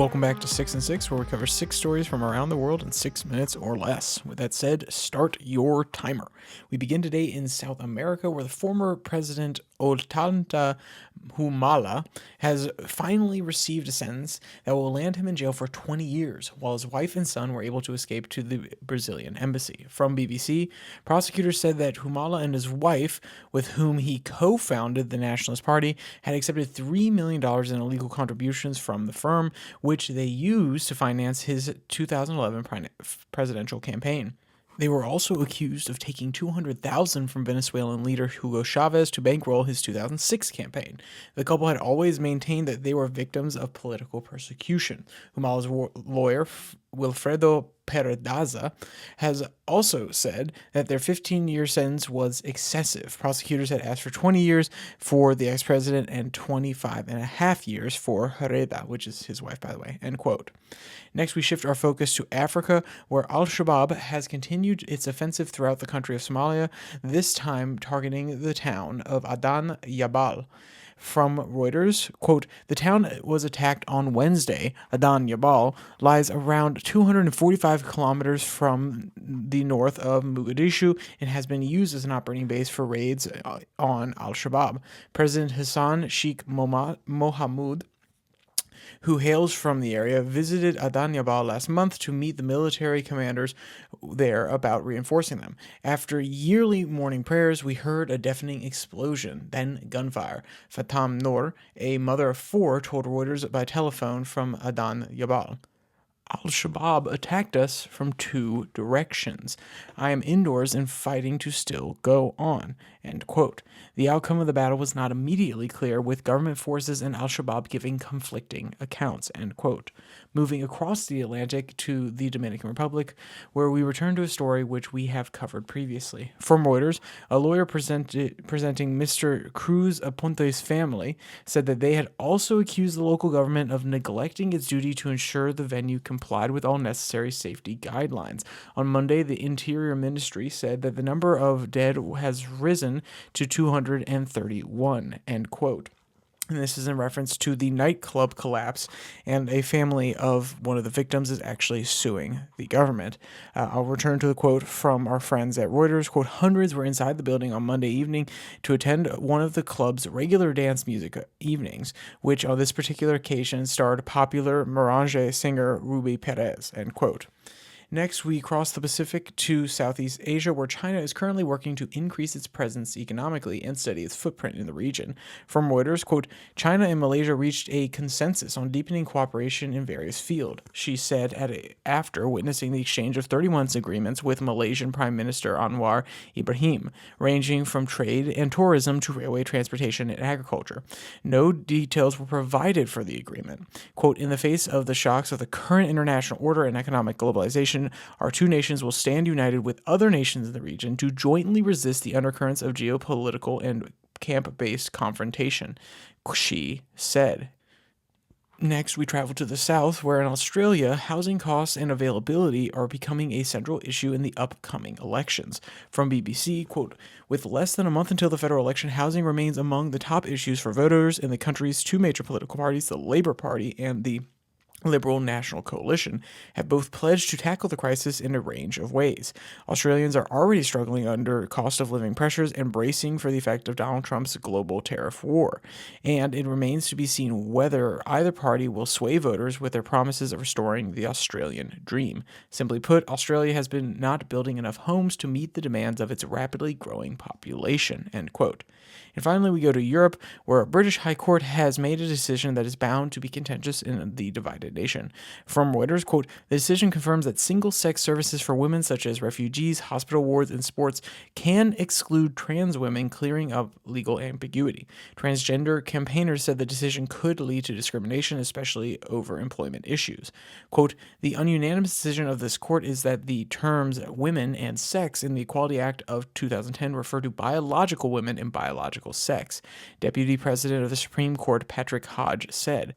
Welcome back to 6 and 6, where we cover 6 stories from around the world in 6 minutes or less. With that said, start your timer. We begin today in South America, where the former president Ollanta Humala has finally received a sentence that will land him in jail for 20 years, while his wife and son were able to escape to the Brazilian embassy. From BBC, prosecutors said that Humala and his wife, with whom he co-founded the Nationalist Party, had accepted $3 million in illegal contributions from the firm, which they used to finance his 2011 presidential campaign. They were also accused of taking $200,000 from Venezuelan leader Hugo Chavez to bankroll his 2006 campaign. The couple had always maintained that they were victims of political persecution. Humala's lawyer, Wilfredo Peredaza, has also said that their 15-year sentence was excessive. Prosecutors had asked for 20 years for the ex-president and 25 and a half years for Herrera, which is his wife, by the way, end quote. Next, we shift our focus to Africa, where Al-Shabab has continued its offensive throughout the country of Somalia, this time targeting the town of Adan Yabal. From Reuters, quote, the town was attacked on Wednesday. Adan Yabal lies around 245 kilometers from the north of Mogadishu and has been used as an operating base for raids on Al-Shabaab. President Hassan Sheikh Mohamud, who hails from the area, visited Adan Yabal last month to meet the military commanders there about reinforcing them. After yearly morning prayers, we heard a deafening explosion, then gunfire. Fatam Noor, a mother of 4, told Reuters by telephone from Adan Yabal. Al-Shabaab attacked us from 2 directions. I am indoors and fighting to still go on, end quote. The outcome of the battle was not immediately clear, with government forces and Al-Shabaab giving conflicting accounts, end quote. Moving across the Atlantic to the Dominican Republic, where we return to a story which we have covered previously. From Reuters, a lawyer presenting Mr. Cruz Aponte's family said that they had also accused the local government of neglecting its duty to ensure the venue complied with all necessary safety guidelines. On Monday, the Interior Ministry said that the number of dead has risen to 231, end quote. And this is in reference to the nightclub collapse, and a family of one of the victims is actually suing the government. I'll return to the quote from our friends at Reuters. Quote, hundreds were inside the building on Monday evening to attend one of the club's regular dance music evenings, which on this particular occasion starred popular merengue singer Ruby Perez, end quote. Next, we cross the Pacific to Southeast Asia, where China is currently working to increase its presence economically and steady its footprint in the region. From Reuters, quote, China and Malaysia reached a consensus on deepening cooperation in various fields, she said after witnessing the exchange of 31 agreements with Malaysian Prime Minister Anwar Ibrahim, ranging from trade and tourism to railway transportation and agriculture. No details were provided for the agreement. Quote, in the face of the shocks of the current international order and economic globalization, our 2 nations will stand united with other nations in the region to jointly resist the undercurrents of geopolitical and camp-based confrontation, she said. Next, we travel to the south, where in Australia, housing costs and availability are becoming a central issue in the upcoming elections. From BBC, quote, with less than a month until the federal election, housing remains among the top issues for voters in the country's 2 major political parties, the Labour Party and the Liberal National Coalition, have both pledged to tackle the crisis in a range of ways. Australians are already struggling under cost of living pressures and bracing for the effect of Donald Trump's global tariff war. And it remains to be seen whether either party will sway voters with their promises of restoring the Australian dream. Simply put, Australia has been not building enough homes to meet the demands of its rapidly growing population, end quote. And finally, we go to Europe, where a British High Court has made a decision that is bound to be contentious in the divided nation. From Reuters, quote, the decision confirms that single-sex services for women such as refugees, hospital wards, and sports can exclude trans women, clearing up legal ambiguity. Transgender campaigners said the decision could lead to discrimination, especially over employment issues. Quote, the ununanimous decision of this court is that the terms women and sex in the Equality Act of 2010 refer to biological women and biological sex, Deputy President of the Supreme Court Patrick Hodge said.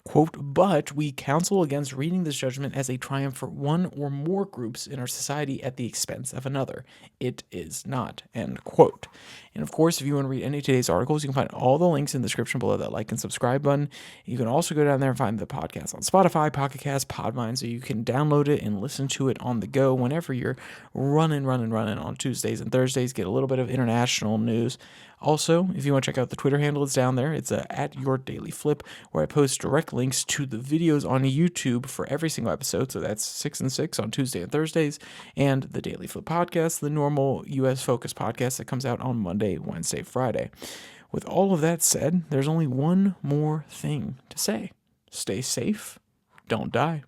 Quote, but we counsel against reading this judgment as a triumph for one or more groups in our society at the expense of another. It is not, end quote. And of course, if you want to read any of today's articles, you can find all the links in the description below that like and subscribe button. You can also go down there and find the podcast on Spotify, Pocket Cast, Podvine, so you can download it and listen to it on the go whenever you're running on Tuesdays and Thursdays. Get a little bit of international news. Also, if you want to check out the Twitter handle, it's down there. It's at Your Daily Flip, where I post direct links to the videos on YouTube for every single episode. So that's 6 and 6 on Tuesday and Thursdays, and the Daily Flip podcast, the normal U.S. focused podcast that comes out on Monday, Wednesday, Friday. With all of that said, there's only one more thing to say. Stay safe. Don't die.